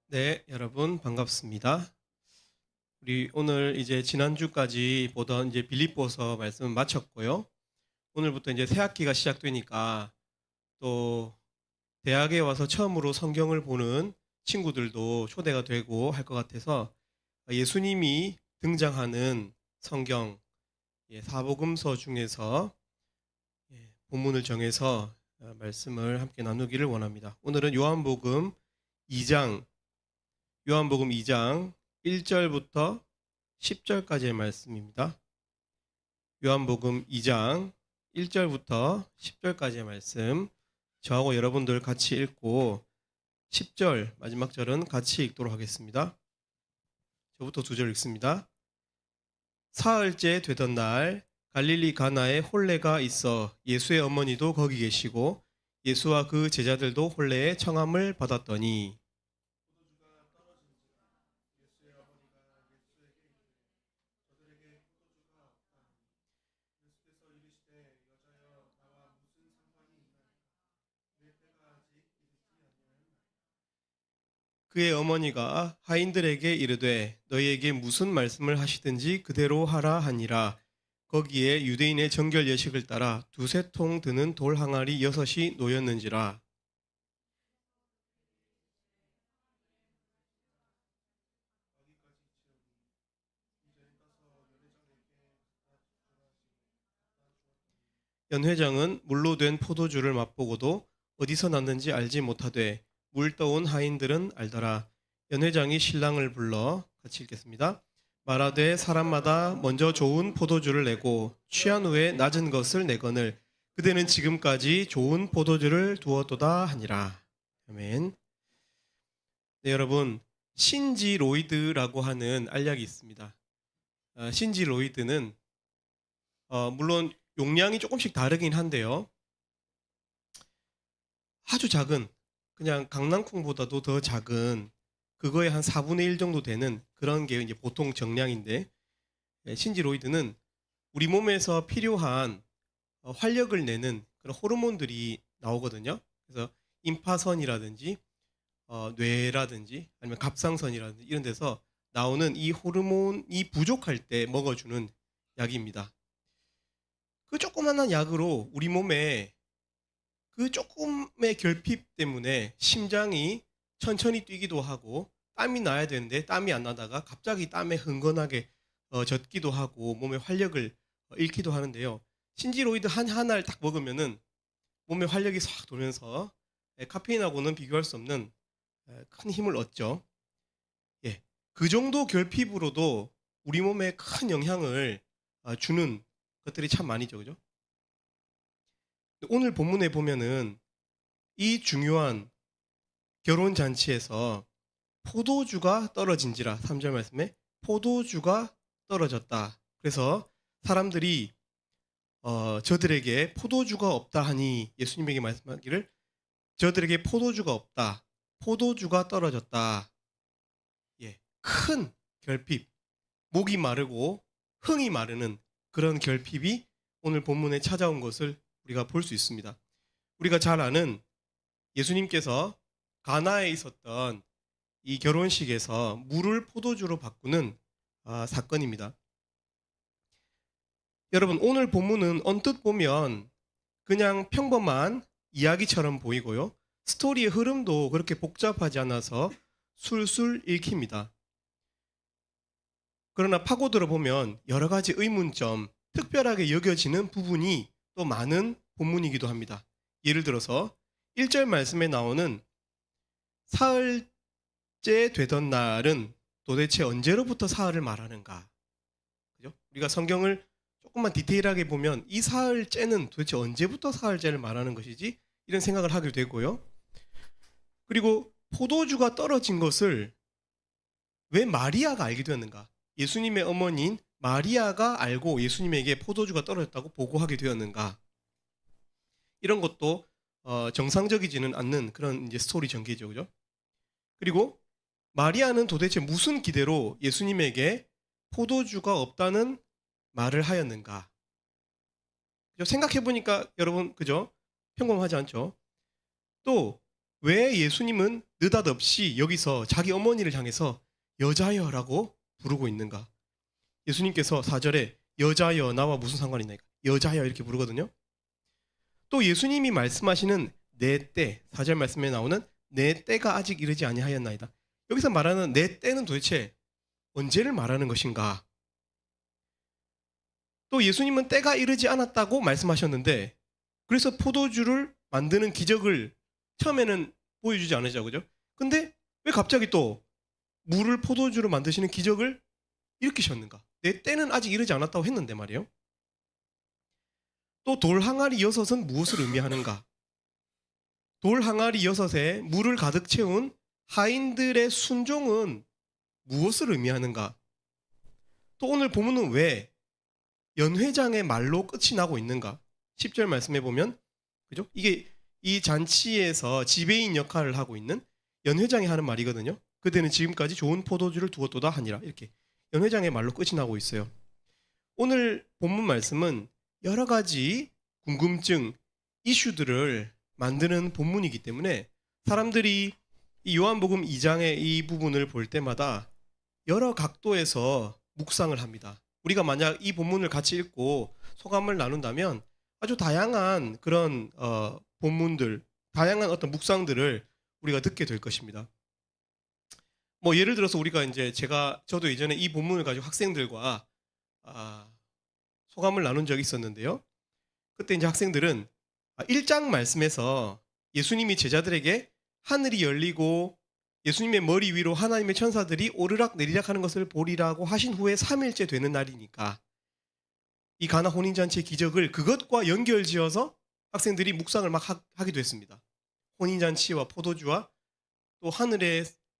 네, 여러분 반갑습니다. 우리 오늘 이제 지난주까지 보던 이제 빌립보서 말씀을 마쳤고요. 오늘부터 이제 새 학기가 시작되니까 또 대학에 와서 처음으로 성경을 보는 친구들도 초대가 되고 할 것 같아서 예수님이 등장하는 성경 사복음서 중에서 본문을 정해서 말씀을 함께 나누기를 원합니다. 오늘은 요한복음 2장 1절부터 10절까지의 말씀입니다. 요한복음 2장 1절부터 10절까지의 말씀, 저하고 여러분들 같이 읽고 10절 마지막 절은 같이 읽도록 하겠습니다. 저부터 2절 읽습니다. 사흘째 되던 날 갈릴리 가나에 혼례가 있어 예수의 어머니도 거기 계시고 예수와 그 제자들도 혼례의 청함을 받았더니 그의 어머니가 하인들에게 이르되 너희에게 무슨 말씀을 하시든지 그대로 하라 하니라. 거기에 유대인의 정결 예식을 따라 두세 통 드는 돌 항아리 6이 놓였는지라. 연회장은 물로 된 포도주를 맛보고도 어디서 났는지 알지 못하되 물 떠온 하인들은 알더라. 연회장이 신랑을 불러 같이 읽겠습니다. 말하되 사람마다 먼저 좋은 포도주를 내고 취한 후에 낮은 것을 내거늘 그대는 지금까지 좋은 포도주를 두었도다 하니라. 아멘. 네, 여러분, 신지 로이드라고 하는 알약이 있습니다. 신지 로이드는 물론 용량이 조금씩 다르긴 한데요. 아주 작은, 그냥 강낭콩보다도 더 작은 그거의 한 4분의 1 정도 되는 그런 게 이제 보통 정량인데, 신지로이드는 우리 몸에서 필요한 활력을 내는 그런 호르몬들이 나오거든요. 그래서 임파선이라든지 뇌라든지 아니면 갑상선이라든지 이런 데서 나오는 이 호르몬이 부족할 때 먹어주는 약입니다. 그 조그만한 약으로 우리 몸에 그 조금의 결핍 때문에 심장이 천천히 뛰기도 하고 땀이 나야 되는데 땀이 안 나다가 갑자기 땀에 흥건하게 젖기도 하고 몸에 활력을 잃기도 하는데요. 신지로이드 한 하나를 딱 먹으면은 몸에 활력이 싹 돌면서 카페인하고는 비교할 수 없는 큰 힘을 얻죠. 예, 그 정도 결핍으로도 우리 몸에 큰 영향을 주는 것들이 참 많이죠, 그죠? 오늘 본문에 보면은 이 중요한 결혼 잔치에서 포도주가 떨어진지라 3절 말씀에 포도주가 떨어졌다. 그래서 사람들이 저들에게 포도주가 없다 하니 예수님에게 말씀하기를 저들에게 포도주가 없다. 포도주가 떨어졌다. 예, 큰 결핍, 목이 마르고 흥이 마르는 그런 결핍이 오늘 본문에 찾아온 것을 우리가 볼 수 있습니다. 우리가 잘 아는 예수님께서 가나에 있었던 이 결혼식에서 물을 포도주로 바꾸는 사건입니다. 여러분, 오늘 본문은 언뜻 보면 그냥 평범한 이야기처럼 보이고요. 스토리의 흐름도 그렇게 복잡하지 않아서 술술 읽힙니다. 그러나 파고들어 보면 여러 가지 의문점, 특별하게 여겨지는 부분이 또 많은 본문이기도 합니다. 예를 들어서 1절 말씀에 나오는 사흘째 되던 날은 도대체 언제로부터 사흘을 말하는가? 그죠? 우리가 성경을 조금만 디테일하게 보면 이 사흘째는 도대체 언제부터 사흘째를 말하는 것이지? 이런 생각을 하게 되고요. 그리고 포도주가 떨어진 것을 왜 마리아가 알게 되었는가? 예수님의 어머니인 마리아가 알고 예수님에게 포도주가 떨어졌다고 보고하게 되었는가? 이런 것도 정상적이지는 않는 그런 이제 스토리 전개죠, 그죠? 그리고 마리아는 도대체 무슨 기대로 예수님에게 포도주가 없다는 말을 하였는가? 생각해 보니까 여러분, 그죠? 평범하지 않죠? 또 왜 예수님은 느닷없이 여기서 자기 어머니를 향해서 여자여라고 부르고 있는가? 예수님께서 4절에 여자여 나와 무슨 상관이 있나이까? 여자여 이렇게 부르거든요. 또 예수님이 말씀하시는 내 때, 4절 말씀에 나오는 내 때가 아직 이르지 아니하였나이다. 여기서 말하는 내 때는 도대체 언제를 말하는 것인가? 또 예수님은 때가 이르지 않았다고 말씀하셨는데 그래서 포도주를 만드는 기적을 처음에는 보여주지 않으죠, 그죠? 근데 왜 갑자기 또 물을 포도주로 만드시는 기적을 일으키셨는가? 내 때는 아직 이르지 않았다고 했는데 말이에요. 또 돌 항아리 6은 무엇을 의미하는가? 돌 항아리 6에 물을 가득 채운 하인들의 순종은 무엇을 의미하는가? 또 오늘 본문은 왜 연회장의 말로 끝이 나고 있는가? 10절 말씀해 보면 그죠? 이게 이 잔치에서 지배인 역할을 하고 있는 연회장이 하는 말이거든요. 그때는 지금까지 좋은 포도주를 두었도다 하니라 이렇게 연회장의 말로 끝이 나고 있어요. 오늘 본문 말씀은 여러 가지 궁금증, 이슈들을 만드는 본문이기 때문에 사람들이 이 요한복음 2장의 이 부분을 볼 때마다 여러 각도에서 묵상을 합니다. 우리가 만약 이 본문을 같이 읽고 소감을 나눈다면 아주 다양한 그런 본문들, 다양한 어떤 묵상들을 우리가 듣게 될 것입니다. 뭐 예를 들어서 우리가 이제 저도 예전에 이 본문을 가지고 학생들과 소감을 나눈 적이 있었는데요. 그때 이제 학생들은 1장 말씀에서 예수님이 제자들에게 하늘이 열리고 예수님의 머리 위로 하나님의 천사들이 오르락 내리락 하는 것을 보리라고 하신 후에 3일째 되는 날이니까 이 가나 혼인잔치의 기적을 그것과 연결지어서 학생들이 묵상을 막 하기도 했습니다. 혼인잔치와 포도주와 또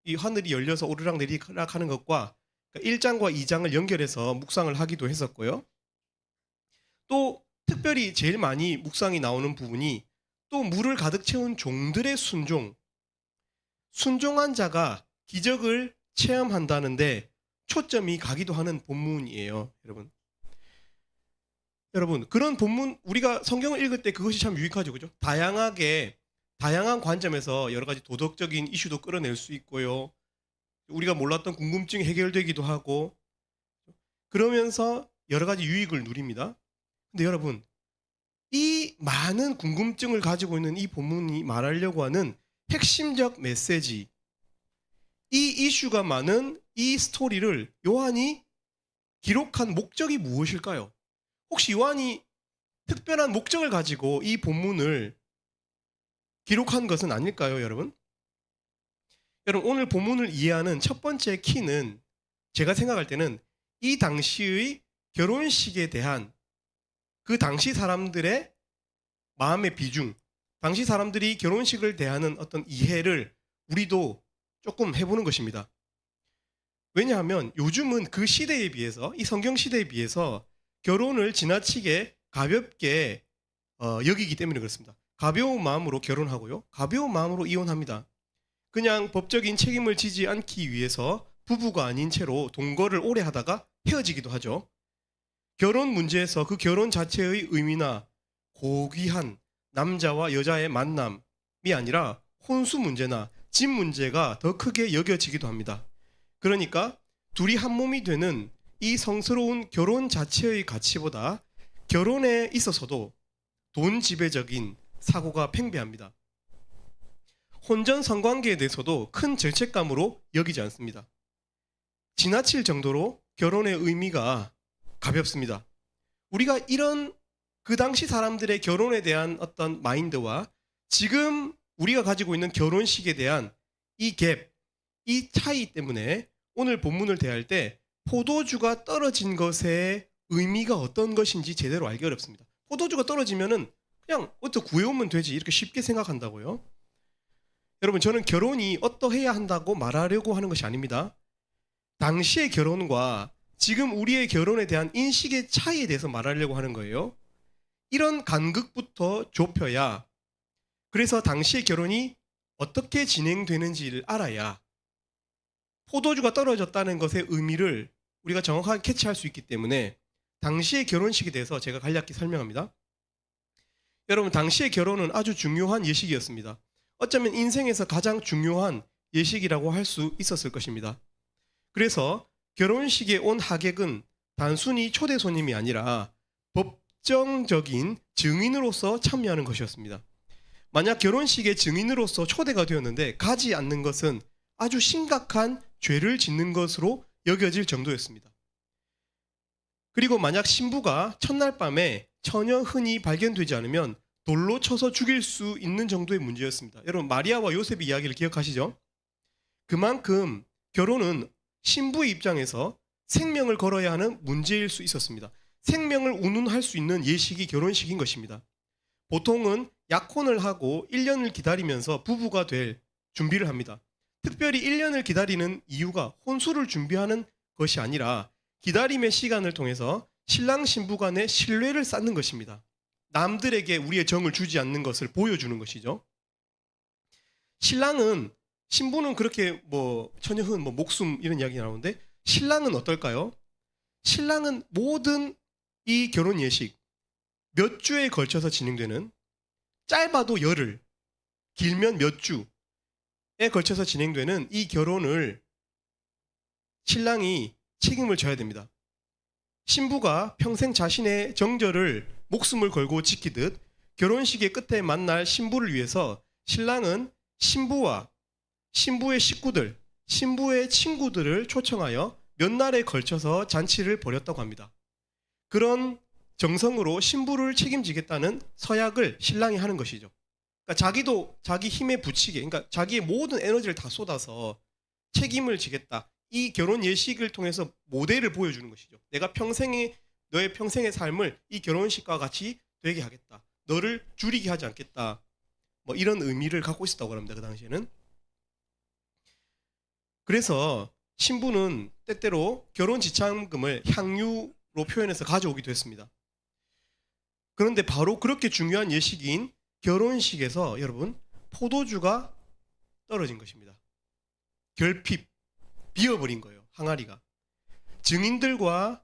이 하늘이 열려서 오르락 내리락 하는 것과 1장과 2장을 연결해서 묵상을 하기도 했었고요. 또 특별히 제일 많이 묵상이 나오는 부분이 또 물을 가득 채운 종들의 순종한 자가 기적을 체험한다는데 초점이 가기도 하는 본문이에요. 여러분 그런 본문 우리가 성경을 읽을 때 그것이 참 유익하죠. 그죠? 다양한 관점에서 여러 가지 도덕적인 이슈도 끌어낼 수 있고요. 우리가 몰랐던 궁금증이 해결되기도 하고 그러면서 여러 가지 유익을 누립니다. 근데 여러분 이 많은 궁금증을 가지고 있는 이 본문이 말하려고 하는 핵심적 메시지, 이 이슈가 많은 이 스토리를 요한이 기록한 목적이 무엇일까요? 혹시 요한이 특별한 목적을 가지고 이 본문을 기록한 것은 아닐까요, 여러분? 여러분 오늘 본문을 이해하는 첫 번째 키는 제가 생각할 때는 이 당시의 결혼식에 대한 그 당시 사람들의 마음의 비중, 당시 사람들이 결혼식을 대하는 어떤 이해를 우리도 조금 해보는 것입니다. 왜냐하면 요즘은 그 시대에 비해서 이 성경 시대에 비해서 결혼을 지나치게 가볍게 여기기 때문에 그렇습니다. 가벼운 마음으로 결혼하고요. 가벼운 마음으로 이혼합니다. 그냥 법적인 책임을 지지 않기 위해서 부부가 아닌 채로 동거를 오래 하다가 헤어지기도 하죠. 결혼 문제에서 그 결혼 자체의 의미나 고귀한 남자와 여자의 만남이 아니라 혼수 문제나 집 문제가 더 크게 여겨지기도 합니다. 그러니까 둘이 한 몸이 되는 이 성스러운 결혼 자체의 가치보다 결혼에 있어서도 돈 지배적인 사고가 팽배합니다. 혼전 성관계에 대해서도 큰 죄책감으로 여기지 않습니다. 지나칠 정도로 결혼의 의미가 가볍습니다. 우리가 이런 그 당시 사람들의 결혼에 대한 어떤 마인드와 지금 우리가 가지고 있는 결혼식에 대한 이 갭, 이 차이 때문에 오늘 본문을 대할 때 포도주가 떨어진 것의 의미가 어떤 것인지 제대로 알기 어렵습니다. 포도주가 떨어지면은 그냥 어떻게 구해오면 되지 이렇게 쉽게 생각한다고요. 여러분 저는 결혼이 어떠해야 한다고 말하려고 하는 것이 아닙니다. 당시의 결혼과 지금 우리의 결혼에 대한 인식의 차이에 대해서 말하려고 하는 거예요. 이런 간극부터 좁혀야 그래서 당시의 결혼이 어떻게 진행되는지를 알아야 포도주가 떨어졌다는 것의 의미를 우리가 정확하게 캐치할 수 있기 때문에 당시의 결혼식에 대해서 제가 간략히 설명합니다. 여러분 당시의 결혼은 아주 중요한 예식이었습니다. 어쩌면 인생에서 가장 중요한 예식이라고 할 수 있었을 것입니다. 그래서 결혼식에 온 하객은 단순히 초대 손님이 아니라 법정적인 증인으로서 참여하는 것이었습니다. 만약 결혼식의 증인으로서 초대가 되었는데 가지 않는 것은 아주 심각한 죄를 짓는 것으로 여겨질 정도였습니다. 그리고 만약 신부가 첫날 밤에 전혀 흔히 발견되지 않으면 돌로 쳐서 죽일 수 있는 정도의 문제였습니다. 여러분, 마리아와 요셉의 이야기를 기억하시죠? 그만큼 결혼은 신부의 입장에서 생명을 걸어야 하는 문제일 수 있었습니다. 생명을 운운할 수 있는 예식이 결혼식인 것입니다. 보통은 약혼을 하고 1년을 기다리면서 부부가 될 준비를 합니다. 특별히 1년을 기다리는 이유가 혼수를 준비하는 것이 아니라 기다림의 시간을 통해서 신랑 신부 간의 신뢰를 쌓는 것입니다. 남들에게 우리의 정을 주지 않는 것을 보여주는 것이죠. 신부는 그렇게 처녀흔, 목숨 이런 이야기 나오는데 신랑은 어떨까요? 신랑은 모든 이 결혼 예식 몇 주에 걸쳐서 진행되는, 짧아도 열흘, 길면 몇 주에 걸쳐서 진행되는 이 결혼을 신랑이 책임을 져야 됩니다. 신부가 평생 자신의 정절을 목숨을 걸고 지키듯 결혼식의 끝에 만날 신부를 위해서 신랑은 신부와 신부의 식구들, 신부의 친구들을 초청하여 몇 날에 걸쳐서 잔치를 벌였다고 합니다. 그런 정성으로 신부를 책임지겠다는 서약을 신랑이 하는 것이죠. 그러니까 자기도 자기 힘에 부치게, 그러니까 자기의 모든 에너지를 다 쏟아서 책임을 지겠다. 이 결혼 예식을 통해서 모델을 보여주는 것이죠. 내가 너의 평생의 삶을 이 결혼식과 같이 되게 하겠다. 너를 줄이게 하지 않겠다. 이런 의미를 갖고 있었다고 합니다. 그 당시에는. 그래서 신부는 때때로 결혼 지참금을 향유로 표현해서 가져오기도 했습니다. 그런데 바로 그렇게 중요한 예식인 결혼식에서 여러분, 포도주가 떨어진 것입니다. 결핍, 비어버린 거예요. 항아리가. 증인들과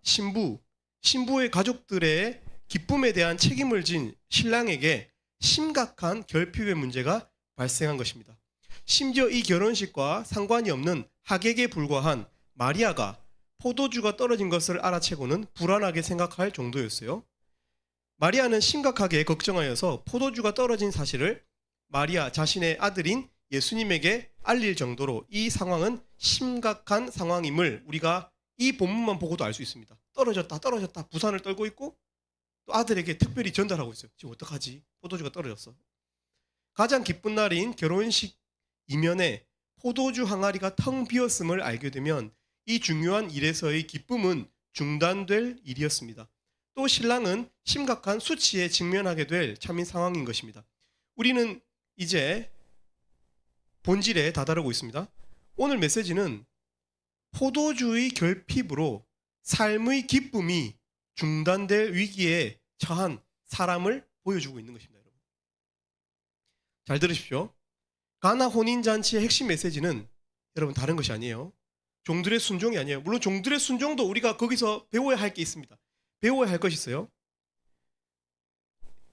신부의 가족들의 기쁨에 대한 책임을 진 신랑에게 심각한 결핍의 문제가 발생한 것입니다. 심지어 이 결혼식과 상관이 없는 하객에 불과한 마리아가 포도주가 떨어진 것을 알아채고는 불안하게 생각할 정도였어요. 마리아는 심각하게 걱정하여서 포도주가 떨어진 사실을 마리아 자신의 아들인 예수님에게 알릴 정도로 이 상황은 심각한 상황임을 우리가 이 본문만 보고도 알 수 있습니다. 떨어졌다 부산을 떨고 있고 또 아들에게 특별히 전달하고 있어요. 지금 어떡하지? 포도주가 떨어졌어. 가장 기쁜 날인 결혼식 이면에 포도주 항아리가 텅 비었음을 알게 되면 이 중요한 일에서의 기쁨은 중단될 일이었습니다. 또 신랑은 심각한 수치에 직면하게 될 참인 상황인 것입니다. 우리는 이제 본질에 다다르고 있습니다. 오늘 메시지는 포도주의 결핍으로 삶의 기쁨이 중단될 위기에 처한 사람을 보여주고 있는 것입니다. 여러분, 잘 들으십시오. 가나 혼인잔치의 핵심 메시지는 여러분 다른 것이 아니에요. 종들의 순종이 아니에요. 물론 종들의 순종도 우리가 거기서 배워야 할 게 있습니다. 배워야 할 것이 있어요.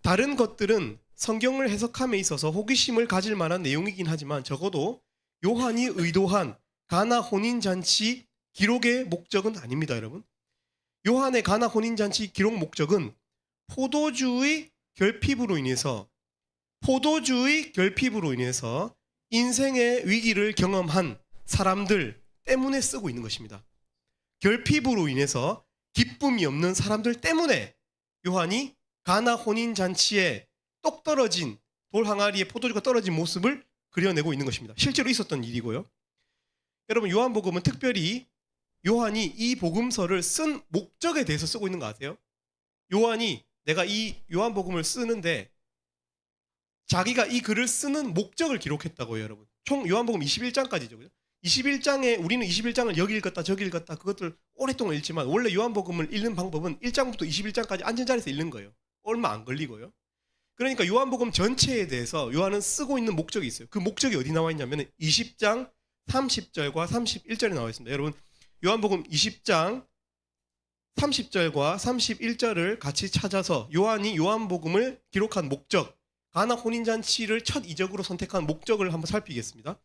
다른 것들은 성경을 해석함에 있어서 호기심을 가질 만한 내용이긴 하지만 적어도 요한이 의도한 가나 혼인잔치 기록의 목적은 아닙니다. 여러분, 요한의 가나 혼인잔치 기록 목적은 포도주의 결핍으로 인해서 인생의 위기를 경험한 사람들 때문에 쓰고 있는 것입니다. 결핍으로 인해서 기쁨이 없는 사람들 때문에 요한이 가나 혼인잔치에 똑 떨어진 돌 항아리에 포도주가 떨어진 모습을 그려내고 있는 것입니다. 실제로 있었던 일이고요. 여러분, 요한복음은 특별히 요한이 이 복음서를 쓴 목적에 대해서 쓰고 있는 거 아세요? 요한이 내가 이 요한복음을 쓰는데 자기가 이 글을 쓰는 목적을 기록했다고요. 여러분, 총 요한복음 21장까지죠. 21장에 우리는 21장을 여기 읽었다 저기 읽었다 그것들 오랫동안 읽지만 원래 요한복음을 읽는 방법은 1장부터 21장까지 앉은 자리에서 읽는 거예요. 얼마 안 걸리고요. 그러니까 요한복음 전체에 대해서 요한은 쓰고 있는 목적이 있어요. 그 목적이 어디 나와 있냐면 20장 30절과 31절에 나와 있습니다. 여러분, 요한복음 20장 30절과 31절을 같이 찾아서 요한이 요한복음을 기록한 목적, 가나 혼인잔치를 첫 이적으로 선택한 목적을 한번 살피겠습니다.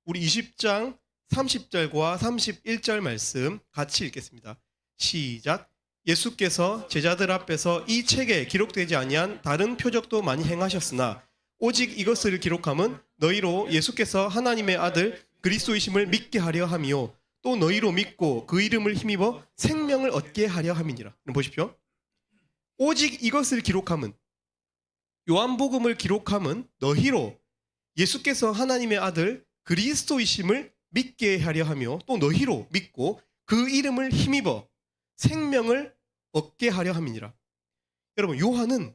우리 20장 30절과 31절 말씀 같이 읽겠습니다. 시작. 예수께서 제자들 앞에서 이 책에 기록되지 아니한 다른 표적도 많이 행하셨으나 오직 이것을 기록함은 너희로 예수께서 하나님의 아들 그리스도이심을 믿게 하려 함이요 또 너희로 믿고 그 이름을 힘입어 생명을 얻게 하려 함이니라. 보십시오. 오직 이것을 기록함은, 요한복음을 기록함은 너희로 예수께서 하나님의 아들 그리스도이심을 믿게 하려 하며 또 너희로 믿고 그 이름을 힘입어 생명을 얻게 하려 함이니라. 여러분, 요한은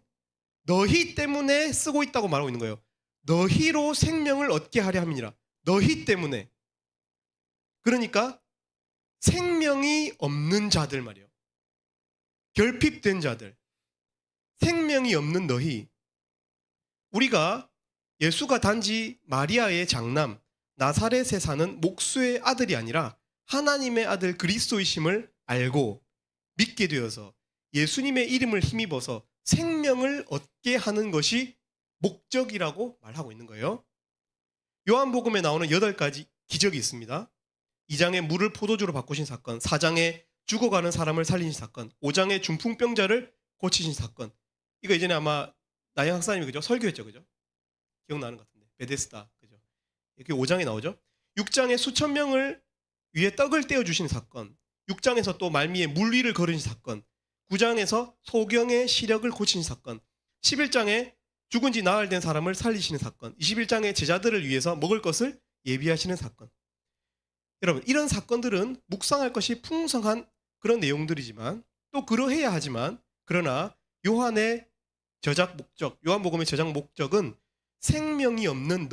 너희 때문에 쓰고 있다고 말하고 있는 거예요. 너희로 생명을 얻게 하려 함이니라. 너희 때문에. 그러니까 생명이 없는 자들 말이에요. 결핍된 자들. 생명이 없는 너희. 우리가 예수가 단지 마리아의 장남 나사렛에 사는 목수의 아들이 아니라 하나님의 아들 그리스도이심을 알고 믿게 되어서 예수님의 이름을 힘입어서 생명을 얻게 하는 것이 목적이라고 말하고 있는 거예요. 요한복음에 나오는 8가지 기적이 있습니다. 2장에 물을 포도주로 바꾸신 사건, 4장에 죽어가는 사람을 살리신 사건, 5장에 중풍병자를 고치신 사건. 이거 예전에 아마 나영 학사님이 그죠? 설교했죠, 그죠? 기억나는 것 같은데. 베데스다, 그죠? 이렇게 5장에 나오죠. 6장에 수천 명을 위에 떡을 떼어 주신 사건, 6장에서 또 말미에 물 위를 걸으신 사건, 9장에서 소경의 시력을 고치신 사건, 11장에 죽은 지 나흘 된 사람을 살리시는 사건, 21장에 제자들을 위해서 먹을 것을 예비하시는 사건. 여러분, 이런 사건들은 묵상할 것이 풍성한 그런 내용들이지만 또 그러해야 하지만, 그러나 요한의 저작 목적, 요한복음의 저작 목적은 생명이 없는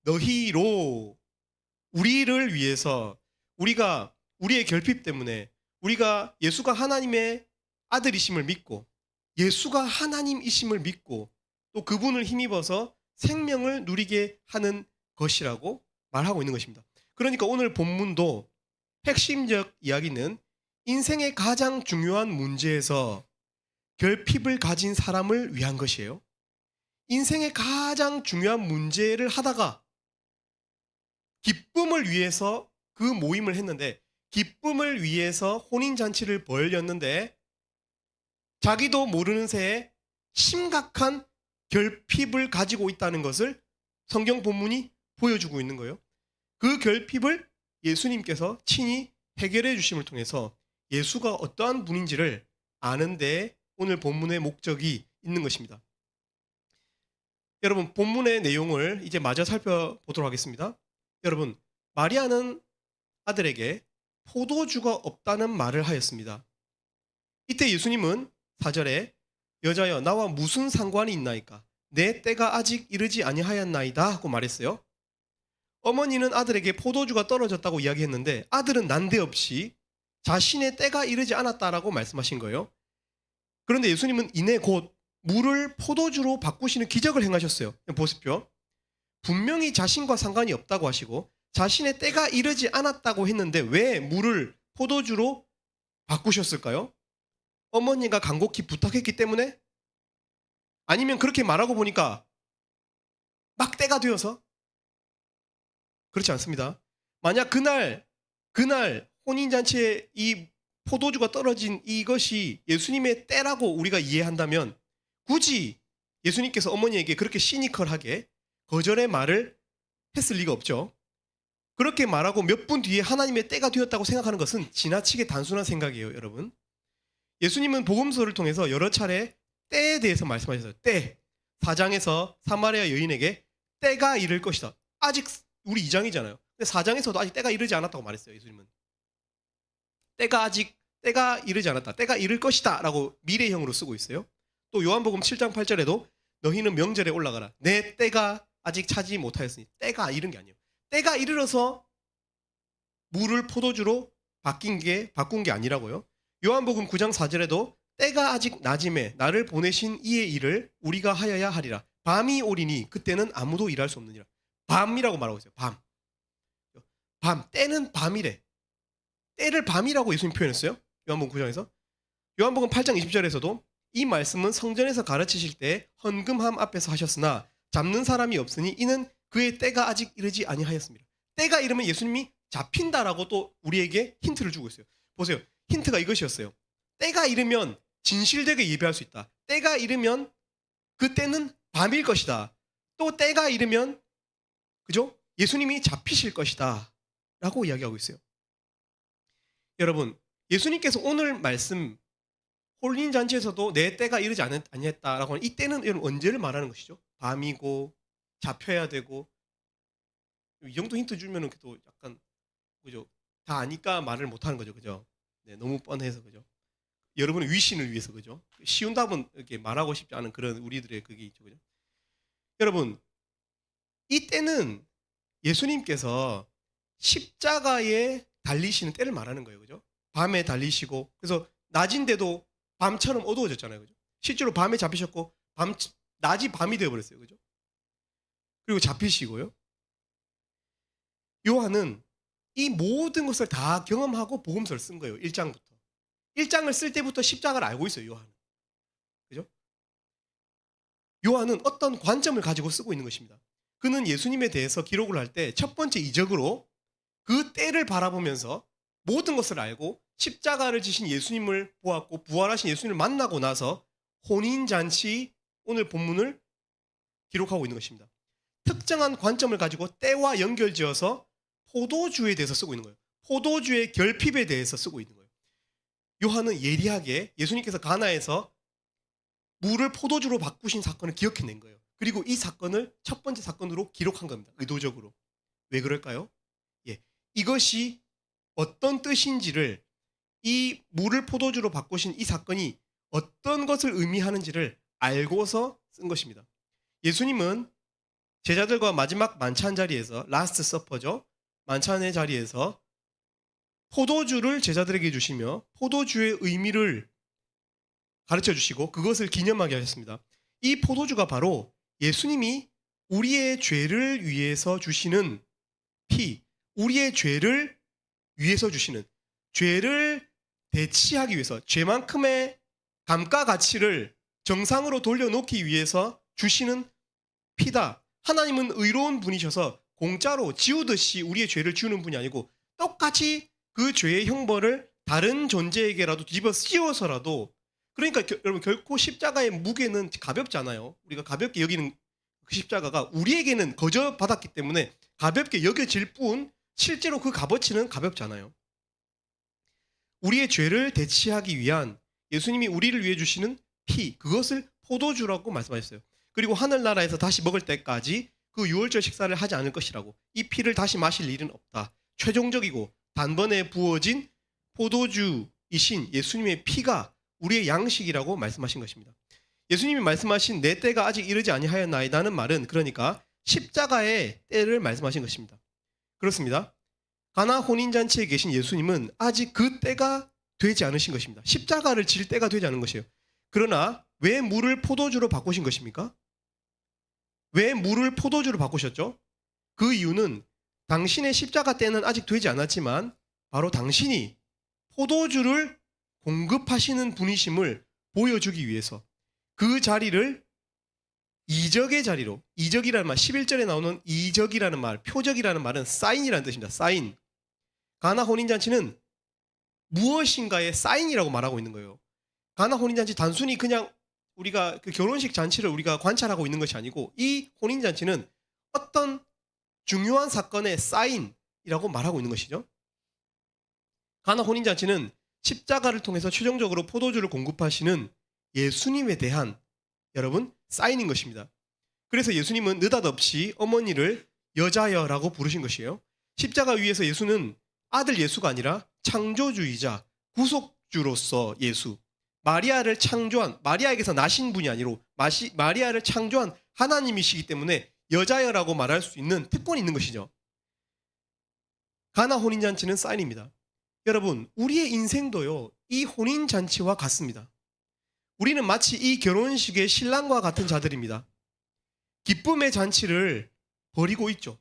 너희로 우리를 위해서, 우리가 우리의 결핍 때문에 우리가 예수가 하나님의 아들이심을 믿고 예수가 하나님이심을 믿고 또 그분을 힘입어서 생명을 누리게 하는 것이라고 말하고 있는 것입니다. 그러니까 오늘 본문도 핵심적 이야기는 인생의 가장 중요한 문제에서 결핍을 가진 사람을 위한 것이에요. 인생의 가장 중요한 문제를 하다가 기쁨을 위해서 그 모임을 했는데, 기쁨을 위해서 혼인잔치를 벌였는데 자기도 모르는 새에 심각한 결핍을 가지고 있다는 것을 성경 본문이 보여주고 있는 거예요. 그 결핍을 예수님께서 친히 해결해 주심을 통해서 예수가 어떠한 분인지를 아는데 오늘 본문의 목적이 있는 것입니다. 여러분, 본문의 내용을 이제 마저 살펴보도록 하겠습니다. 여러분, 마리아는 아들에게 포도주가 없다는 말을 하였습니다. 이때 예수님은 4절에 여자여 나와 무슨 상관이 있나이까? 내 때가 아직 이르지 아니하였나이다 하고 말했어요. 어머니는 아들에게 포도주가 떨어졌다고 이야기했는데 아들은 난데없이 자신의 때가 이르지 않았다라고 말씀하신 거예요. 그런데 예수님은 이내 곧 물을 포도주로 바꾸시는 기적을 행하셨어요. 보십시오. 분명히 자신과 상관이 없다고 하시고 자신의 때가 이르지 않았다고 했는데 왜 물을 포도주로 바꾸셨을까요? 어머니가 간곡히 부탁했기 때문에? 아니면 그렇게 말하고 보니까 막 때가 되어서? 그렇지 않습니다. 만약 그날 혼인잔치에 이 포도주가 떨어진 이것이 예수님의 때라고 우리가 이해한다면 굳이 예수님께서 어머니에게 그렇게 시니컬하게 거절의 말을 했을 리가 없죠. 그렇게 말하고 몇 분 뒤에 하나님의 때가 되었다고 생각하는 것은 지나치게 단순한 생각이에요, 여러분. 예수님은 복음서를 통해서 여러 차례 때에 대해서 말씀하셨어요. 때. 4장에서 사마리아 여인에게 때가 이를 것이다. 아직 우리 2장이잖아요. 근데 4장에서도 아직 때가 이르지 않았다고 말했어요, 예수님은. 때가 이르지 않았다. 때가 이를 것이다 라고 미래형으로 쓰고 있어요. 또 요한복음 7장 8절에도 너희는 명절에 올라가라. 내 때가 아직 차지 못하였으니. 때가 이른 게 아니에요. 때가 이르러서 물을 포도주로 바꾼 게 아니라고요. 요한복음 9장 4절에도 때가 아직 낮음에 나를 보내신 이의 일을 우리가 하여야 하리라. 밤이 오리니 그때는 아무도 일할 수 없느니라. 밤이라고 말하고 있어요. 밤. 때는 밤이래. 때를 밤이라고 예수님 표현했어요. 요한복음 9장에서. 요한복음 8장 20절에서도 이 말씀은 성전에서 가르치실 때 헌금함 앞에서 하셨으나 잡는 사람이 없으니 이는 그의 때가 아직 이르지 아니하였습니다. 때가 이르면 예수님이 잡힌다라고 또 우리에게 힌트를 주고 있어요. 보세요. 힌트가 이것이었어요. 때가 이르면 진실되게 예배할 수 있다. 때가 이르면 그 때는 밤일 것이다. 또 때가 이르면 그죠? 예수님이 잡히실 것이다. 라고 이야기하고 있어요. 여러분, 예수님께서 오늘 말씀 혼인잔치에서도 내 때가 이르지 아니했다라고 하는 이 때는 여러분 언제를 말하는 것이죠? 밤이고 잡혀야 되고 이 정도 힌트 주면은 또 약간 그죠? 다 아니까 말을 못 하는 거죠. 그죠? 네, 너무 뻔해서 그죠? 여러분의 위신을 위해서 그죠? 쉬운 답은 이렇게 말하고 싶지 않은 그런 우리들의 그게 있죠. 그죠? 여러분, 이 때는 예수님께서 십자가에 달리시는 때를 말하는 거예요. 그죠? 밤에 달리시고 그래서 낮인데도 밤처럼 어두워졌잖아요. 그죠? 실제로 밤에 잡히셨고 낮이 밤이 되어 버렸어요. 그죠? 그리고 잡히시고요. 요한은 이 모든 것을 다 경험하고 복음서를 쓴 거예요. 1장부터. 1장을 쓸 때부터 십자가를 알고 있어요. 요한은. 그죠? 요한은 어떤 관점을 가지고 쓰고 있는 것입니다. 그는 예수님에 대해서 기록을 할 때 첫 번째 이적으로 그 때를 바라보면서 모든 것을 알고 십자가를 지신 예수님을 보았고 부활하신 예수님을 만나고 나서 혼인잔치 오늘 본문을 기록하고 있는 것입니다. 특정한 관점을 가지고 때와 연결지어서 포도주에 대해서 쓰고 있는 거예요. 포도주의 결핍에 대해서 쓰고 있는 거예요. 요한은 예리하게 예수님께서 가나에서 물을 포도주로 바꾸신 사건을 기억해낸 거예요. 그리고 이 사건을 첫 번째 사건으로 기록한 겁니다. 의도적으로. 왜 그럴까요? 예, 이것이 어떤 뜻인지를 이 물을 포도주로 바꾸신 이 사건이 어떤 것을 의미하는지를 알고서 쓴 것입니다. 예수님은 제자들과 마지막 만찬 자리에서 라스트 서퍼죠. 만찬의 자리에서 포도주를 제자들에게 주시며 포도주의 의미를 가르쳐 주시고 그것을 기념하게 하셨습니다. 이 포도주가 바로 예수님이 우리의 죄를 위해서 주시는 피, 우리의 죄를 위해서 주시는 죄를 대치하기 위해서 죄만큼의 감가 가치를 정상으로 돌려놓기 위해서 주시는 피다. 하나님은 의로운 분이셔서 공짜로 지우듯이 우리의 죄를 지우는 분이 아니고 똑같이 그 죄의 형벌을 다른 존재에게라도 뒤집어 씌워서라도 그러니까 여러분 결코 십자가의 무게는 가볍지 않아요. 우리가 가볍게 여기는 그 십자가가 우리에게는 거저 받았기 때문에 가볍게 여겨질 뿐 실제로 그 값어치는 가볍지 않아요. 우리의 죄를 대치하기 위한 예수님이 우리를 위해 주시는 피 그것을 포도주라고 말씀하셨어요. 그리고 하늘나라에서 다시 먹을 때까지 그 유월절 식사를 하지 않을 것이라고 이 피를 다시 마실 일은 없다. 최종적이고 단번에 부어진 포도주이신 예수님의 피가 우리의 양식이라고 말씀하신 것입니다. 예수님이 말씀하신 내 때가 아직 이르지 아니하였나이다는 말은 그러니까 십자가의 때를 말씀하신 것입니다. 그렇습니다. 가나 혼인잔치에 계신 예수님은 아직 그 때가 되지 않으신 것입니다. 십자가를 질 때가 되지 않은 것이에요. 그러나 왜 물을 포도주로 바꾸신 것입니까? 왜 물을 포도주로 바꾸셨죠? 그 이유는 당신의 십자가 때는 아직 되지 않았지만 바로 당신이 포도주를 공급하시는 분이심을 보여주기 위해서 그 자리를 이적의 자리로 이적이라는 말 11절에 나오는 이적이라는 말 표적이라는 말은 사인이라는 뜻입니다. 사인. 가나 혼인잔치는 무엇인가의 사인이라고 말하고 있는 거예요. 가나 혼인잔치 단순히 그냥 우리가 그 결혼식 잔치를 우리가 관찰하고 있는 것이 아니고 이 혼인잔치는 어떤 중요한 사건의 사인이라고 말하고 있는 것이죠. 가나 혼인잔치는 십자가를 통해서 최종적으로 포도주를 공급하시는 예수님에 대한 여러분 사인인 것입니다. 그래서 예수님은 느닷없이 어머니를 여자여라고 부르신 것이에요. 십자가 위에서 예수는 아들 예수가 아니라 창조주이자 구속주로서 예수 마리아를 창조한 마리아에게서 나신 분이 아니로 마리아를 창조한 하나님이시기 때문에 여자여라고 말할 수 있는 특권이 있는 것이죠. 가나 혼인잔치는 사인입니다. 여러분 우리의 인생도요 이 혼인잔치와 같습니다. 우리는 마치 이 결혼식의 신랑과 같은 자들입니다. 기쁨의 잔치를 벌이고 있죠.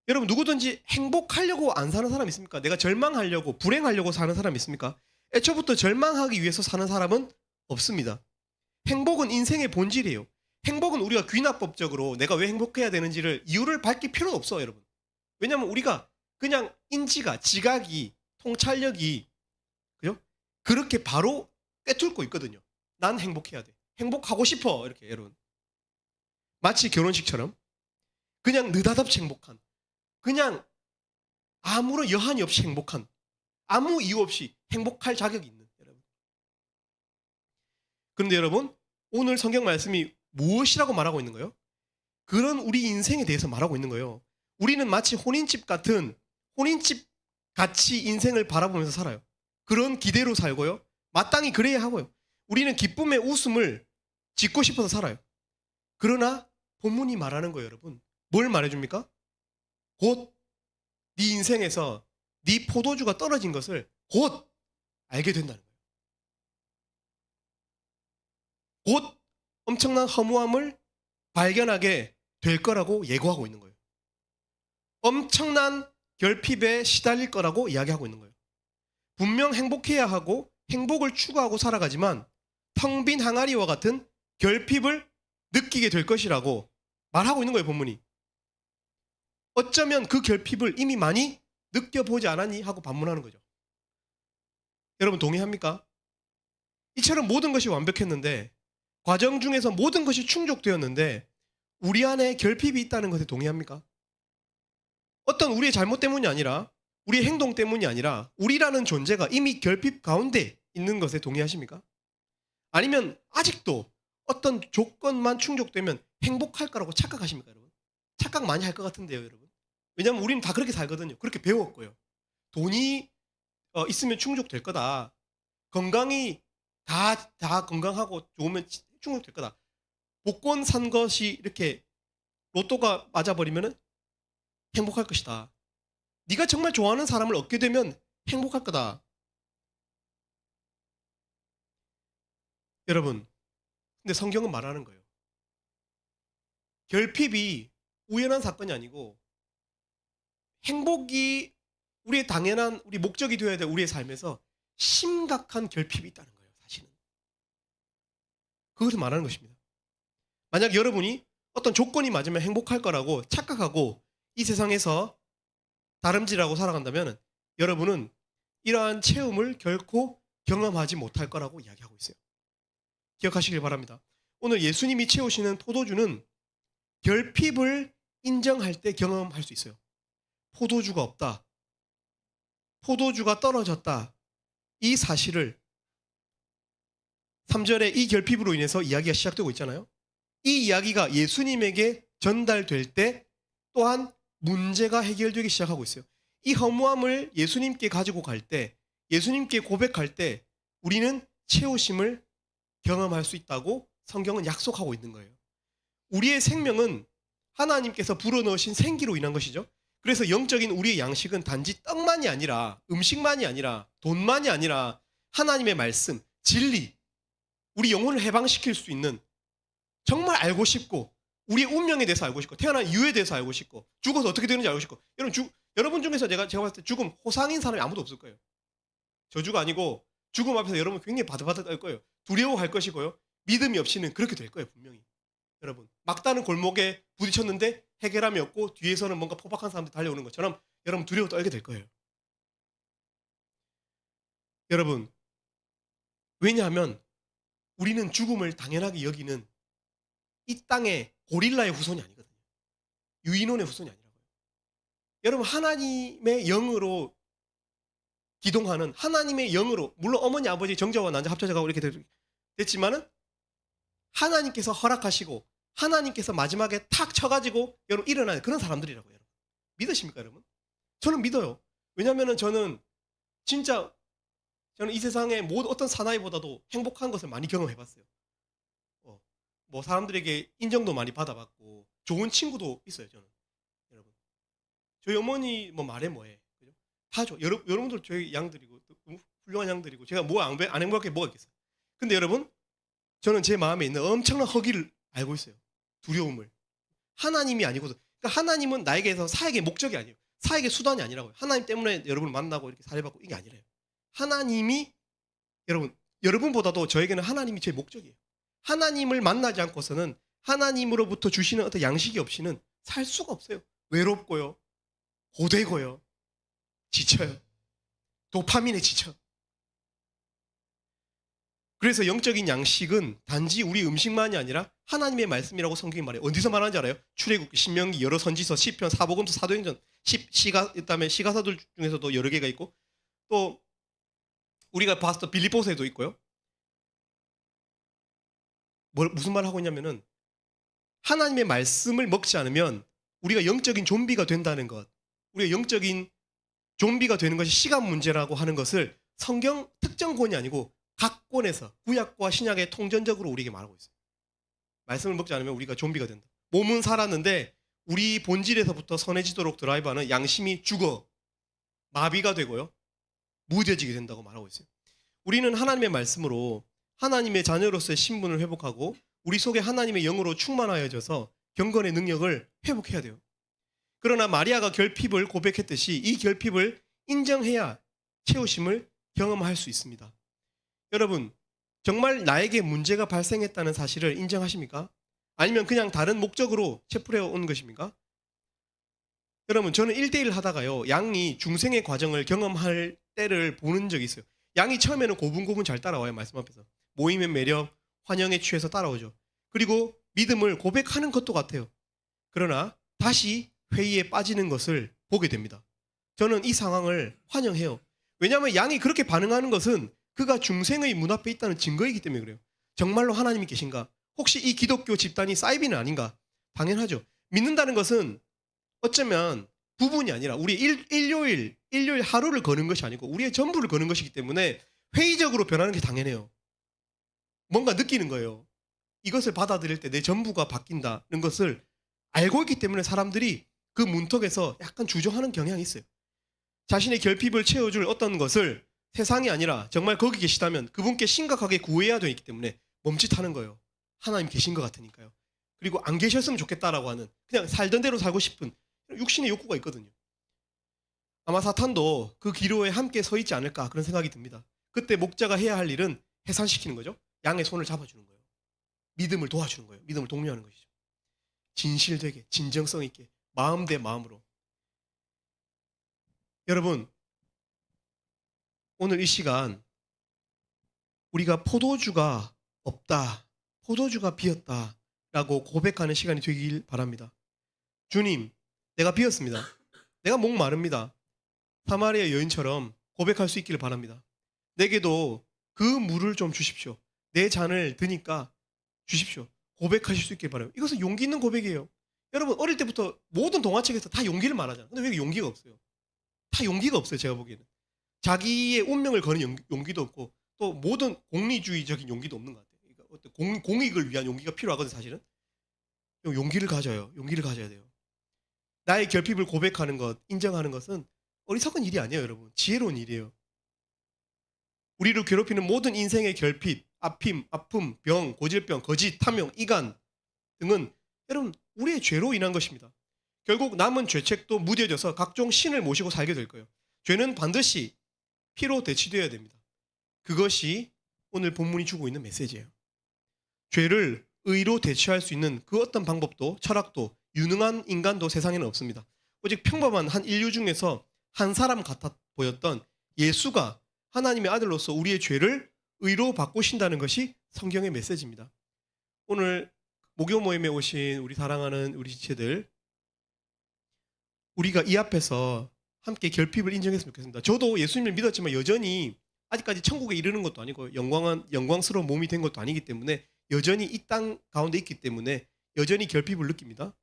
여러분 누구든지 행복하려고 안 사는 사람 있습니까? 내가 절망하려고 불행하려고 사는 사람 있습니까? 애초부터 절망하기 위해서 사는 사람은 없습니다. 행복은 인생의 본질이에요. 행복은 우리가 귀납법적으로 내가 왜 행복해야 되는지를 이유를 밝힐 필요는 없어, 여러분. 왜냐하면 우리가 그냥 인지가, 지각이, 통찰력이 그죠? 그렇게 바로 꿰뚫고 있거든요. 난 행복해야 돼. 행복하고 싶어. 이렇게 여러분. 마치 결혼식처럼 그냥 느닷없이 행복한, 그냥 아무런 여한이 없이 행복한, 아무 이유 없이 행복할 자격이 있는 여러분. 그런데 여러분, 오늘 성경 말씀이 무엇이라고 말하고 있는 거예요? 그런 우리 인생에 대해서 말하고 있는 거예요. 우리는 마치 혼인집 같은, 혼인집 같이 인생을 바라보면서 살아요. 그런 기대로 살고요. 마땅히 그래야 하고요. 우리는 기쁨의 웃음을 짓고 싶어서 살아요. 그러나 본문이 말하는 거예요, 여러분. 뭘 말해줍니까? 곧 네 인생에서 네 포도주가 떨어진 것을 곧 알게 된다는 거예요. 곧 엄청난 허무함을 발견하게 될 거라고 예고하고 있는 거예요. 엄청난 결핍에 시달릴 거라고 이야기하고 있는 거예요. 분명 행복해야 하고 행복을 추구하고 살아가지만 텅 빈 항아리와 같은 결핍을 느끼게 될 것이라고 말하고 있는 거예요, 본문이. 어쩌면 그 결핍을 이미 많이 느껴보지 않았니? 하고 반문하는 거죠. 여러분 동의합니까? 이처럼 모든 것이 완벽했는데, 과정 중에서 모든 것이 충족되었는데 우리 안에 결핍이 있다는 것에 동의합니까? 어떤 우리의 잘못 때문이 아니라, 우리의 행동 때문이 아니라 우리라는 존재가 이미 결핍 가운데 있는 것에 동의하십니까? 아니면 아직도 어떤 조건만 충족되면 행복할 거라고 착각하십니까, 여러분? 착각 많이 할 것 같은데요, 여러분. 왜냐하면 우리는 다 그렇게 살거든요. 그렇게 배웠고요. 돈이 있으면 충족될 거다. 건강이 다 건강하고 좋으면 충족될 거다. 복권 산 것이 이렇게 로또가 맞아버리면 행복할 것이다. 네가 정말 좋아하는 사람을 얻게 되면 행복할 거다. 여러분, 근데 성경은 말하는 거예요. 결핍이 우연한 사건이 아니고 행복이 우리의 당연한, 우리 목적이 되어야 될 우리의 삶에서 심각한 결핍이 있다는 거예요, 사실은. 그것을 말하는 것입니다. 만약 여러분이 어떤 조건이 맞으면 행복할 거라고 착각하고 이 세상에서 다름질하고 살아간다면 여러분은 이러한 체험을 결코 경험하지 못할 거라고 이야기하고 있어요. 기억하시길 바랍니다. 오늘 예수님이 채우시는 포도주는 결핍을 인정할 때 경험할 수 있어요. 포도주가 없다. 포도주가 떨어졌다. 이 사실을 3절에 이 결핍으로 인해서 이야기가 시작되고 있잖아요. 이 이야기가 예수님에게 전달될 때 또한 문제가 해결되기 시작하고 있어요. 이 허무함을 예수님께 가지고 갈 때, 예수님께 고백할 때 우리는 채우심을 경험할 수 있다고 성경은 약속하고 있는 거예요. 우리의 생명은 하나님께서 불어넣으신 생기로 인한 것이죠. 그래서 영적인 우리의 양식은 단지 떡만이 아니라, 음식만이 아니라, 돈만이 아니라 하나님의 말씀, 진리, 우리 영혼을 해방시킬 수 있는, 정말 알고 싶고 우리의 운명에 대해서 알고 싶고 태어난 이유에 대해서 알고 싶고 죽어서 어떻게 되는지 알고 싶고, 여러분 중에서 제가 봤을 때 죽음 호상인 사람이 아무도 없을 거예요. 저주가 아니고 죽음 앞에서 여러분 굉장히 바들바들 떨 거예요. 두려워할 것이고요. 믿음이 없이는 그렇게 될 거예요, 분명히. 여러분 막다른 골목에 부딪혔는데 해결함이 없고 뒤에서는 뭔가 포박한 사람들이 달려오는 것처럼 여러분 두려워 떨게 될 거예요. 여러분, 왜냐하면 우리는 죽음을 당연하게 여기는 이 땅의 고릴라의 후손이 아니거든요. 유인원의 후손이 아니라고요. 여러분 하나님의 영으로 기동하는, 하나님의 영으로, 물론 어머니 아버지 정자와 난자 합쳐져가고 이렇게 됐지만은 하나님께서 허락하시고 하나님께서 마지막에 탁 쳐가지고 여러분 일어나는 그런 사람들이라고요. 여러분 믿으십니까, 여러분? 저는 믿어요. 왜냐하면은 저는 이 세상의 어떤 사나이보다도 행복한 것을 많이 경험해봤어요. 뭐 사람들에게 인정도 많이 받아봤고 좋은 친구도 있어요, 저는. 여러분 저희 어머니 뭐 말해 뭐해, 그죠? 다죠. 여러분들 저희 양들이고 훌륭한 양들이고 제가 안 행복할 게 뭐가 있겠어요. 근데 여러분 저는 제 마음에 있는 엄청난 허기를 알고 있어요. 두려움을. 하나님이 아니고서, 그러니까 하나님은 나에게서 사역의 목적이 아니에요. 사역의 수단이 아니라고요. 하나님 때문에 여러분을 만나고 이렇게 살해받고 이게 아니래요. 하나님이 여러분 여러분보다도 저에게는 하나님이 제 목적이에요. 하나님을 만나지 않고서는 하나님으로부터 주시는 어떤 양식이 없이는 살 수가 없어요. 외롭고요. 고되고요. 지쳐요. 도파민에 지쳐. 그래서 영적인 양식은 단지 우리 음식만이 아니라 하나님의 말씀이라고 성경이 말해요. 어디서 말하는지 알아요? 출애굽기, 신명기, 여러 선지서, 시편, 사복음서, 사도행전, 그다음에 시가사들 중에서도 여러 개가 있고 또 우리가 봤던 빌립보서에도 있고요. 무슨 말을 하고 있냐면은 하나님의 말씀을 먹지 않으면 우리가 영적인 좀비가 된다는 것, 우리가 영적인 좀비가 되는 것이 시간 문제라고 하는 것을 성경 특정권이 아니고 각 권에서 구약과 신약의 통전적으로 우리에게 말하고 있어요. 말씀을 먹지 않으면 우리가 좀비가 된다. 몸은 살았는데 우리 본질에서부터 선해지도록 드라이브하는 양심이 죽어 마비가 되고요. 무뎌지게 된다고 말하고 있어요. 우리는 하나님의 말씀으로 하나님의 자녀로서의 신분을 회복하고 우리 속에 하나님의 영으로 충만하여져서 경건의 능력을 회복해야 돼요. 그러나 마리아가 결핍을 고백했듯이 이 결핍을 인정해야 채우심을 경험할 수 있습니다. 여러분, 정말 나에게 문제가 발생했다는 사실을 인정하십니까? 아니면 그냥 다른 목적으로 채플해 온 것입니까? 여러분, 저는 1대1 하다가요, 양이 중생의 과정을 경험할 때를 보는 적이 있어요. 양이 처음에는 고분고분 잘 따라와요. 말씀 앞에서. 모임의 매력, 환영에 취해서 따라오죠. 그리고 믿음을 고백하는 것도 같아요. 그러나 다시 회의에 빠지는 것을 보게 됩니다. 저는 이 상황을 환영해요. 왜냐하면 양이 그렇게 반응하는 것은 그가 중생의 문 앞에 있다는 증거이기 때문에 그래요. 정말로 하나님이 계신가? 혹시 이 기독교 집단이 사이비는 아닌가? 당연하죠. 믿는다는 것은 어쩌면 부분이 아니라 우리 일요일 하루를 거는 것이 아니고 우리의 전부를 거는 것이기 때문에 회의적으로 변하는 게 당연해요. 뭔가 느끼는 거예요. 이것을 받아들일 때 내 전부가 바뀐다는 것을 알고 있기 때문에 사람들이 그 문턱에서 약간 주저하는 경향이 있어요. 자신의 결핍을 채워줄 어떤 것을 세상이 아니라 정말 거기 계시다면 그분께 심각하게 구해야 되기 때문에 멈칫하는 거예요. 하나님 계신 것 같으니까요. 그리고 안 계셨으면 좋겠다라고 하는 그냥 살던 대로 살고 싶은 육신의 욕구가 있거든요. 아마 사탄도 그 기로에 함께 서 있지 않을까 그런 생각이 듭니다. 그때 목자가 해야 할 일은 해산시키는 거죠. 양의 손을 잡아주는 거예요. 믿음을 도와주는 거예요. 믿음을 독려하는 것이죠. 진실되게 진정성 있게 마음 대 마음으로. 여러분, 오늘 이 시간 우리가 포도주가 없다, 포도주가 비었다 라고 고백하는 시간이 되길 바랍니다. 주님, 내가 비었습니다. 내가 목마릅니다. 사마리아 여인처럼 고백할 수 있기를 바랍니다. 내게도 그 물을 좀 주십시오. 내 잔을 드니까 주십시오. 고백하실 수 있길 바라요. 이것은 용기 있는 고백이에요. 여러분, 어릴 때부터 모든 동화책에서 다 용기를 말하잖아요. 근데 왜 용기가 없어요? 다 용기가 없어요. 제가 보기에는. 자기의 운명을 거는 용기도 없고 또 모든 공리주의적인 용기도 없는 것 같아요. 그러니까 어떤 공익을 위한 용기가 필요하거든요. 사실은. 용기를 가져요. 용기를 가져야 돼요. 나의 결핍을 고백하는 것, 인정하는 것은 어리석은 일이 아니에요. 여러분. 지혜로운 일이에요. 우리를 괴롭히는 모든 인생의 결핍, 아픔, 병, 고질병, 거짓, 탐욕, 이간 등은 여러분 우리의 죄로 인한 것입니다. 결국 남은 죄책도 무뎌져서 각종 신을 모시고 살게 될 거예요. 죄는 반드시 피로 대치되어야 됩니다. 그것이 오늘 본문이 주고 있는 메시지예요. 죄를 의로 대체할 수 있는 그 어떤 방법도 철학도 유능한 인간도 세상에는 없습니다. 오직 평범한 한 인류 중에서 한 사람 같아 보였던 예수가 하나님의 아들로서 우리의 죄를 의로 바꾸신다는 것이 성경의 메시지입니다. 오늘 목요 모임에 오신 우리 사랑하는 우리 지체들, 우리가 이 앞에서 함께 결핍을 인정했으면 좋겠습니다. 저도 예수님을 믿었지만 여전히 아직까지 천국에 이르는 것도 아니고 영광스러운 몸이 된 것도 아니기 때문에 여전히 이 땅 가운데 있기 때문에 여전히 결핍을 느낍니다.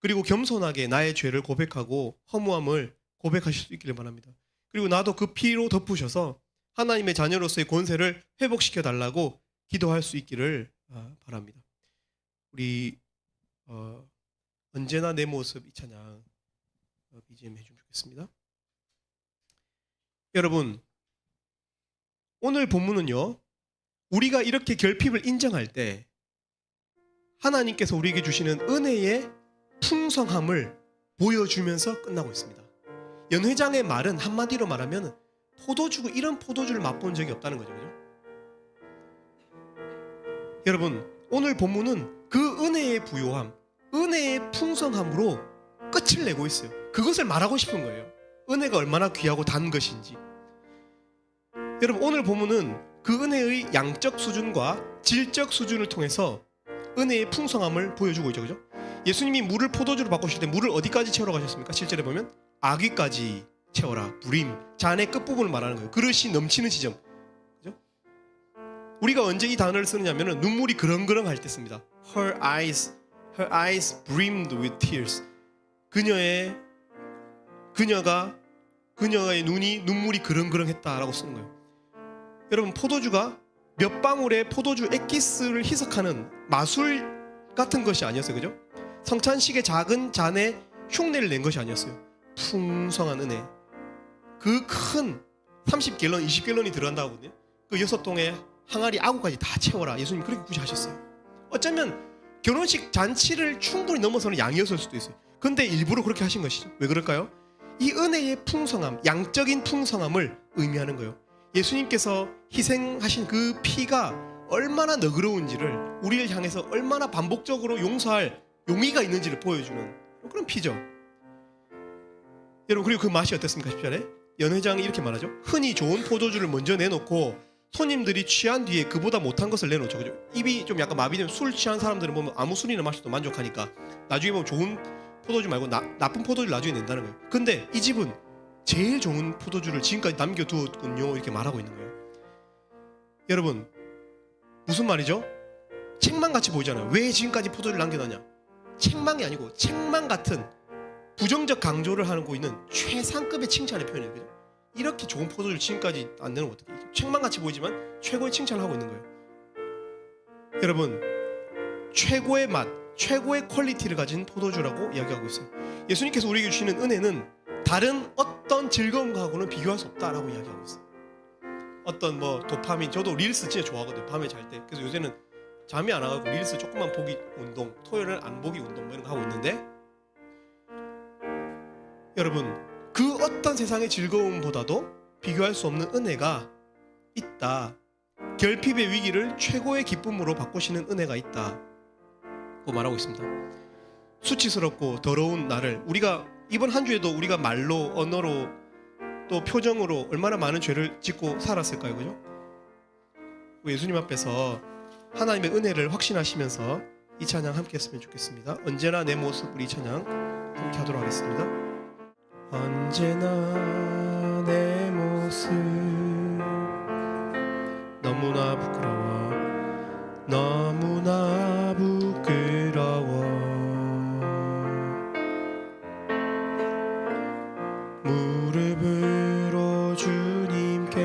그리고 겸손하게 나의 죄를 고백하고 허무함을 고백하실 수 있기를 바랍니다. 그리고 나도 그 피로 덮으셔서 하나님의 자녀로서의 권세를 회복시켜 달라고 기도할 수 있기를 바랍니다. 우리 언제나 내 모습 이 찬양 BGM 해주면 좋겠습니다. 여러분, 오늘 본문은요, 우리가 이렇게 결핍을 인정할 때 하나님께서 우리에게 주시는 은혜의 풍성함을 보여주면서 끝나고 있습니다. 연 회장의 말은 한마디로 말하면 포도주고 이런 포도주를 맛본 적이 없다는 거죠. 그죠? 여러분, 오늘 본문은 그 은혜의 부요함, 은혜의 풍성함으로 끝을 내고 있어요. 그것을 말하고 싶은 거예요. 은혜가 얼마나 귀하고 단 것인지. 여러분, 오늘 본문은 그 은혜의 양적 수준과 질적 수준을 통해서 은혜의 풍성함을 보여주고 있죠. 그죠? 예수님이 물을 포도주로 바꾸실 때 물을 어디까지 채우러 가셨습니까? 7절에 보면 아귀까지 채워라. 부림, 잔의 끝부분을 말하는 거예요. 그릇이 넘치는 지점. 그죠? 우리가 언제 이 단어를 쓰느냐면 눈물이 그렁그렁 할 때 씁니다. Her eyes brimmed with tears. 그녀의 눈이 눈물이 그렁그렁했다라고 쓰는 거예요. 여러분, 포도주가 몇 방울의 포도주 액기스를 희석하는 마술 같은 것이 아니었어요. 그죠? 성찬식의 작은 잔에 흉내를 낸 것이 아니었어요. 풍성한 은혜. 그 큰 30갤런, 20갤런이 들어간다고 하거든요. 그 6동의 항아리 아구까지 다 채워라. 예수님 그렇게 구시하셨어요. 어쩌면 결혼식 잔치를 충분히 넘어서는 양이었을 수도 있어요. 근데 일부러 그렇게 하신 것이죠. 왜 그럴까요? 이 은혜의 풍성함, 양적인 풍성함을 의미하는 거예요. 예수님께서 희생하신 그 피가 얼마나 너그러운지를, 우리를 향해서 얼마나 반복적으로 용서할 용의가 있는지를 보여주는 그런 피죠. 여러분, 그리고 그 맛이 어땠습니까? 10절에 연회장이 이렇게 말하죠. 흔히 좋은 포도주를 먼저 내놓고 손님들이 취한 뒤에 그보다 못한 것을 내놓죠. 그죠? 입이 좀 약간 마비되면 술 취한 사람들은 보면 아무 술이나 마셔도 만족하니까 나중에 보면 좋은 포도주 말고 나쁜 포도주를 나중에 낸다는 거예요. 근데 이 집은 제일 좋은 포도주를 지금까지 남겨두었군요. 이렇게 말하고 있는 거예요. 여러분, 무슨 말이죠? 책망같이 보이잖아요. 왜 지금까지 포도주를 남겨놨냐? 책망이 아니고 책망 같은 부정적 강조를 하고 있는 최상급의 칭찬의 표현이에요. 그죠? 이렇게 좋은 포도주를 지금까지 안 내놓으면 어떡해? 책망같이 보이지만 최고의 칭찬을 하고 있는 거예요. 여러분, 최고의 맛, 최고의 퀄리티를 가진 포도주라고 이야기하고 있어요. 예수님께서 우리에게 주시는 은혜는 다른 어떤 즐거움과는 비교할 수 없다라고 이야기하고 있어요. 어떤 도파민, 저도 릴스 진짜 좋아하거든요. 밤에 잘 때. 그래서 요새는 잠이 안 와가지고 릴스 조금만 보기 운동, 토요일은 안 보기 운동 이런 거 하고 있는데, 여러분, 그 어떤 세상의 즐거움보다도 비교할 수 없는 은혜가 있다. 결핍의 위기를 최고의 기쁨으로 바꾸시는 은혜가 있다 고 말하고 있습니다. 수치스럽고 더러운 나를, 우리가 이번 한 주에도 우리가 말로, 언어로, 또 표정으로 얼마나 많은 죄를 짓고 살았을까요? 그죠? 예수님 앞에서 하나님의 은혜를 확신하시면서 이 찬양 함께 했으면 좋겠습니다. 언제나 내 모습, 우리 이 찬양 함께 하도록 하겠습니다. 언제나 내 모습 너무나 부끄러워, 너무나 부끄러워. 무릎으로 주님께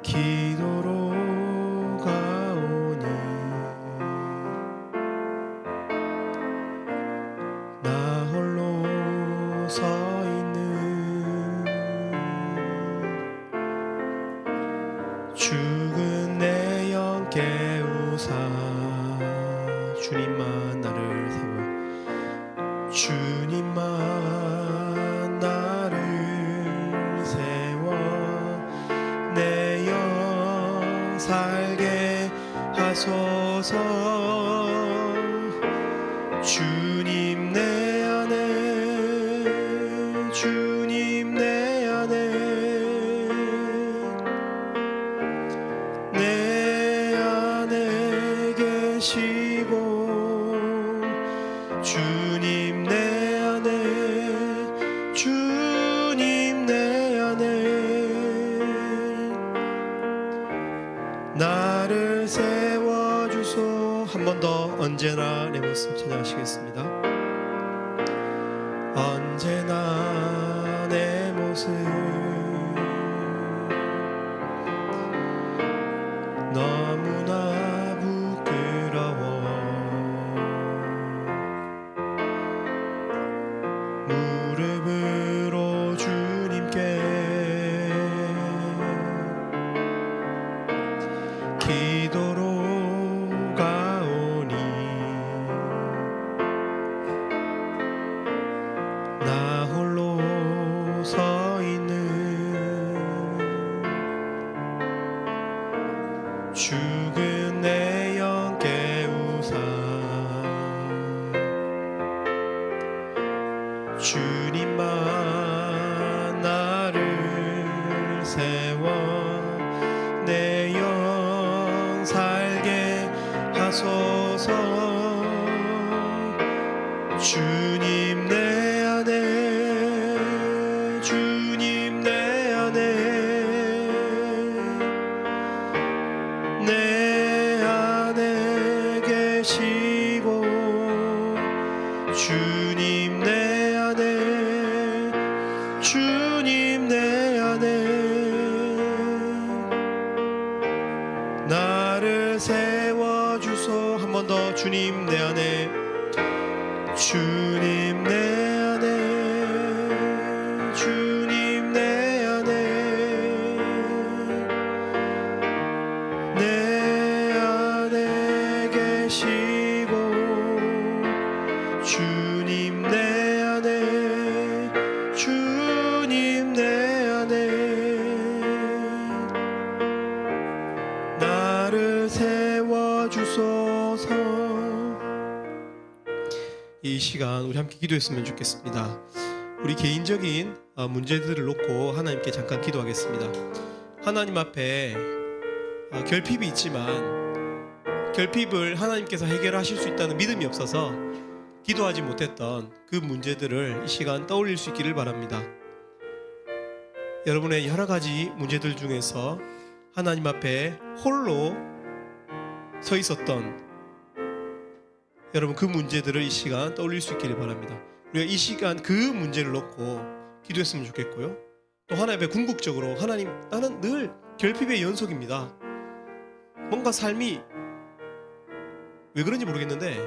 기도로 가오니 나 홀로 서 있는 죽은 내 영 깨우사 주님만 나를 세워, 주님만 나를 세워 내 영 살게 하소서. 주님 내 안에, 주님 내 안에, 내 안에 계시고, 주님 내 안에, 주님 내 안에 나를 세워주소. 한 번 더 언제나 내 모습 찬양하시겠습니다. 언제나 내 모습 너무나 부끄러워, 무릎으로 주님께 기도로 가오니 나 홀로 서 있는 주님만 나를 세워 내 영 살게 하소서. 주님 내 안에, 주님 내 안에, 내 안에 계시고, 주님 내 안에, 주님 내 안에 나를 세워주소. 한 번 더. 주님 내 안에, 주님 내 안에, 주님 내 안에, 내 안에 계시고, 주님 내 안에, 주님 내 안에 나를 세워주소서. 이 시간 우리 함께 기도했으면 좋겠습니다. 우리 개인적인 문제들을 놓고 하나님께 잠깐 기도하겠습니다. 하나님 앞에 결핍이 있지만 결핍을 하나님께서 해결하실 수 있다는 믿음이 없어서 기도하지 못했던 그 문제들을 이 시간 떠올릴 수 있기를 바랍니다. 여러분의 여러 가지 문제들 중에서 하나님 앞에 홀로 서 있었던 여러분 그 문제들을 이 시간 떠올릴 수 있기를 바랍니다. 우리가 이 시간 그 문제를 놓고 기도했으면 좋겠고요. 또 하나님 앞에 궁극적으로 하나님, 나는 늘 결핍의 연속입니다. 뭔가 삶이 왜 그런지 모르겠는데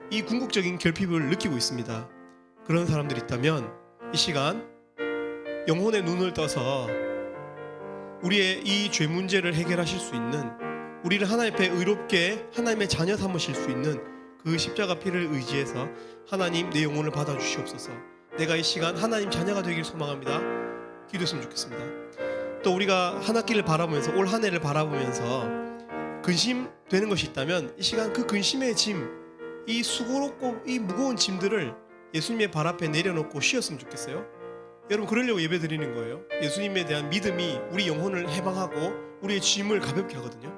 이 궁극적인 결핍을 느끼고 있습니다. 그런 사람들이 있다면 이 시간 영혼의 눈을 떠서 우리의 이 죄 문제를 해결하실 수 있는, 우리를 하나님 앞에 의롭게 하나님의 자녀 삼으실 수 있는 그 십자가 피를 의지해서 하나님 내 영혼을 받아주시옵소서. 내가 이 시간 하나님 자녀가 되길 소망합니다. 기도했으면 좋겠습니다. 또 우리가 한 학기를 바라보면서, 올 한 해를 바라보면서 근심되는 것이 있다면 이 시간 그 근심의 짐, 이 수고롭고 이 무거운 짐들을 예수님의 발 앞에 내려놓고 쉬었으면 좋겠어요. 여러분, 그러려고 예배 드리는 거예요. 예수님에 대한 믿음이 우리 영혼을 해방하고 우리의 짐을 가볍게 하거든요.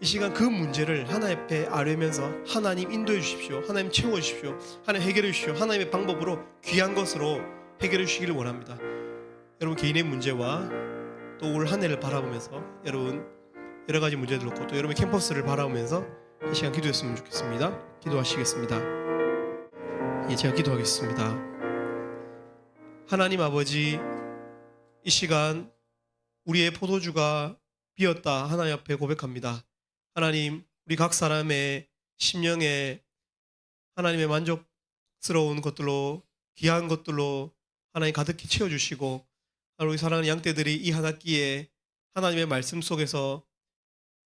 이 시간 그 문제를 하나님 앞에 아뢰면서 하나님 인도해 주십시오. 하나님 채워 주십시오. 하나님 해결해 주십시오. 하나님의 방법으로 귀한 것으로 해결해 주시기를 원합니다. 여러분 개인의 문제와 또 올 한 해를 바라보면서 여러분 여러 가지 문제들 놓고 또 여러분 캠퍼스를 바라보면서 이 시간 기도했으면 좋겠습니다. 기도하시겠습니다. 예, 제가 기도하겠습니다. 하나님 아버지, 이 시간 우리의 포도주가 비었다 하나님 앞에 고백합니다. 하나님, 우리 각 사람의 심령에 하나님의 만족스러운 것들로, 귀한 것들로 하나님 가득히 채워주시고, 우리 사랑하는 양떼들이 이 한 학기에 하나님의 말씀 속에서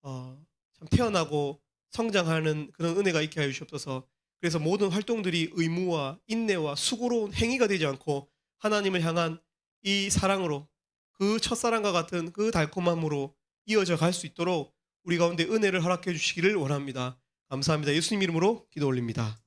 참 태어나고 성장하는 그런 은혜가 있게 하여 주시옵소서. 그래서 모든 활동들이 의무와 인내와 수고로운 행위가 되지 않고 하나님을 향한 이 사랑으로, 그 첫사랑과 같은 그 달콤함으로 이어져 갈 수 있도록 우리 가운데 은혜를 허락해 주시기를 원합니다. 감사합니다. 예수님 이름으로 기도 올립니다.